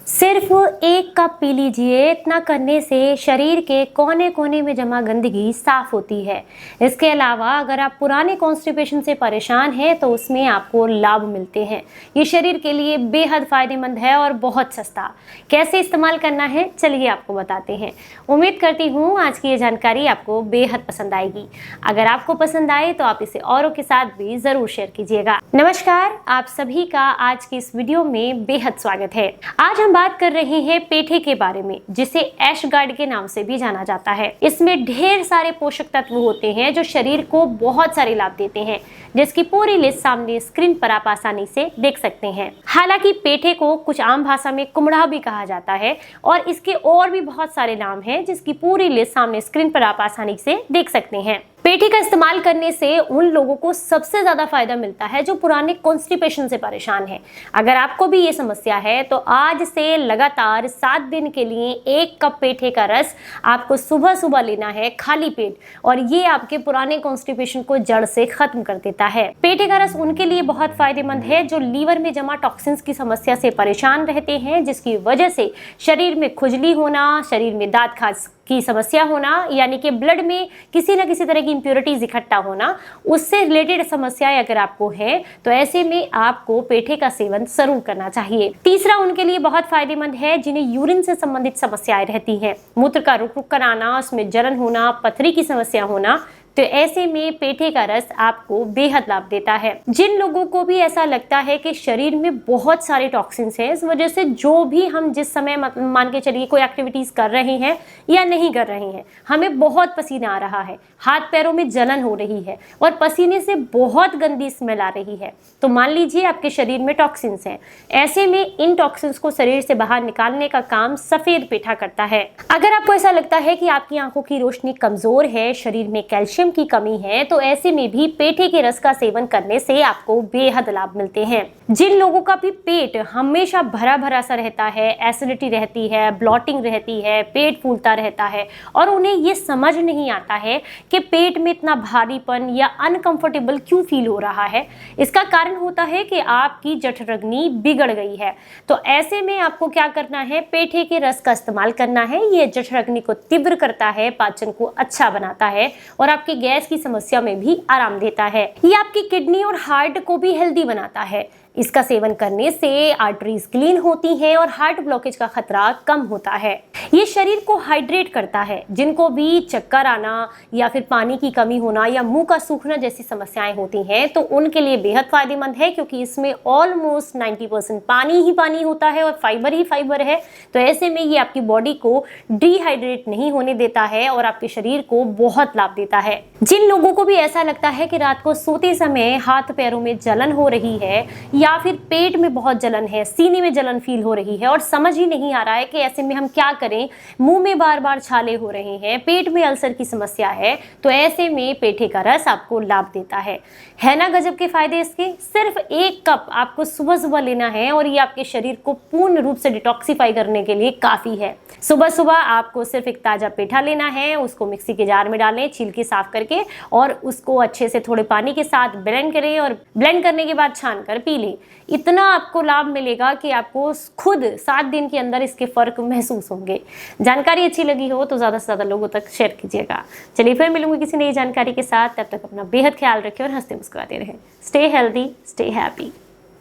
सिर्फ 1 cup P लीजिए। इतना करने से शरीर के कोने कोने में जमा गंदगी साफ होती है। इसके अलावा अगर आप पुराने कॉन्स्टिपेशन से परेशान हैं तो उसमें आपको लाभ मिलते हैं। ये शरीर के लिए बेहद फायदेमंद है और बहुत सस्ता। कैसे इस्तेमाल करना है चलिए आपको बताते हैं। उम्मीद करती हूँ आज की ये जानकारी आपको बेहद पसंद आएगी। अगर आपको पसंद आए तो आप इसे औरों के साथ भी जरूर शेयर कीजिएगा। नमस्कार, आप सभी का आज की इस वीडियो में बेहद स्वागत है। आज हम बात कर रहे हैं पेठे के बारे में, जिसे ऐशगार्ड के नाम से भी जाना जाता है। इसमें ढेर सारे पोषक तत्व होते हैं जो शरीर को बहुत सारे लाभ देते हैं, जिसकी पूरी लिस्ट सामने स्क्रीन पर आप आसानी से देख सकते हैं। हालांकि पेठे को कुछ आम भाषा में कुम्हड़ा भी कहा जाता है और इसके और भी बहुत सारे नाम हैं, जिसकी पूरी लिस्ट सामने स्क्रीन पर आप आसानी से देख सकते हैं। पेठे का इस्तेमाल करने से उन लोगों को सबसे ज्यादा फायदा मिलता है जो पुराने कॉन्स्टिपेशन से परेशान हैं। अगर आपको भी ये समस्या है तो आज से लगातार 7 दिन के लिए 1 कप पेठे का रस आपको सुबह सुबह लेना है खाली पेट, और ये आपके पुराने कॉन्स्टिपेशन को जड़ से खत्म कर देता है। पेठे का रस उनके लिए बहुत फायदेमंद है जो लीवर में जमा टॉक्सिन्स की समस्या से परेशान रहते हैं, जिसकी वजह से शरीर में खुजली होना, शरीर में दांत खाज की समस्या होना, यानी कि ब्लड में किसी न किसी तरह की इंप्योरिटीज इकट्ठा होना, उससे रिलेटेड समस्याएं अगर आपको है तो ऐसे में आपको पेठे का सेवन जरूर करना चाहिए। तीसरा उनके लिए बहुत फायदेमंद है जिन्हें यूरिन से संबंधित समस्याएं रहती हैं, मूत्र का रुक रुक कर आना, उसमें जलन होना, पथरी की समस्या होना, तो ऐसे में पेठे का रस आपको बेहद लाभ देता है। जिन लोगों को भी ऐसा लगता है कि शरीर में बहुत सारे टॉक्सिन्स हैं, इस वजह से जो भी हम जिस समय मान के चलिए कोई एक्टिविटीज कर रहे हैं या नहीं कर रहे हैं, हमें बहुत पसीना आ रहा है, हाथ पैरों में जलन हो रही है और पसीने से बहुत गंदी स्मेल आ रही है, तो मान लीजिए आपके शरीर में टॉक्सिन्स हैं। ऐसे में इन टॉक्सिन्स को शरीर से बाहर निकालने का काम सफेद पेठा करता है। अगर आपको ऐसा लगता है कि आपकी आंखों की रोशनी कमजोर है, शरीर में कैल्शियम की कमी है, तो ऐसे में भी पेठे के रस का सेवन करने से आपको बेहद लाभ मिलते हैं। जिन लोगों का भी पेट हमेशा भरा भरा सा रहता है, एसिडिटी रहती है, ब्लॉटिंग रहती है, पेट फूलता रहता है और उन्हें ये समझ नहीं आता है कि पेट में इतना भारीपन या अनकंफर्टेबल क्यों फील हो रहा है, इसका कारण होता है कि आपकी जठराग्नि बिगड़ गई है। तो ऐसे में आपको क्या करना है, पेठे के रस का इस्तेमाल करना है। ये जठराग्नि को तीव्र करता है, पाचन को अच्छा बनाता है और आपकी गैस की समस्या में भी आराम देता है। ये आपकी किडनी और हार्ट को भी हेल्दी बनाता है। इसका सेवन करने से आर्टरीज क्लीन होती हैं और हार्ट ब्लॉकेज का खतरा कम होता है। ये शरीर को हाइड्रेट करता है। जिनको भी चक्कर आना या फिर पानी की कमी होना या मुंह का सूखना जैसी समस्याएं होती हैं तो उनके लिए बेहद फायदेमंद है, क्योंकि इसमें ऑलमोस्ट 90% पानी ही पानी होता है और फाइबर ही फाइबर है। तो ऐसे में ये आपकी बॉडी को डिहाइड्रेट नहीं होने देता है और आपके शरीर को बहुत लाभ देता है। जिन लोगों को भी ऐसा लगता है कि रात को सोते समय हाथ पैरों में जलन हो रही है या फिर पेट में बहुत जलन है, सीने में जलन फील हो रही है और समझ ही नहीं आ रहा है कि ऐसे में हम क्या करें, मुंह में बार बार छाले हो रहे हैं, पेट में अल्सर की समस्या है, तो ऐसे में पेठे का रस आपको लाभ देता है ना गजब के फायदे इसके। सिर्फ 1 कप आपको सुबह सुबह लेना है और ये आपके शरीर को पूर्ण रूप से डिटॉक्सिफाई करने के लिए काफी है। सुबह सुबह आपको सिर्फ एक ताजा पेठा लेना है, उसको मिक्सी के जार में डालें छिलके साफ करके और उसको अच्छे से थोड़े पानी के साथ ब्लेंड करें और ब्लेंड करने के बाद छान कर पी लें। इतना आपको लाभ मिलेगा कि आपको खुद 7 दिन के अंदर इसके फर्क महसूस होंगे। जानकारी अच्छी लगी हो तो ज़्यादा से ज़्यादा लोगों तक शेयर कीजिएगा। चलिए फिर मिलूंगी किसी नई जानकारी के साथ। तब तक अपना बेहद ख्याल रखें और हंसते मुस्कुराते रहें। Stay healthy, stay happy.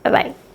Bye bye.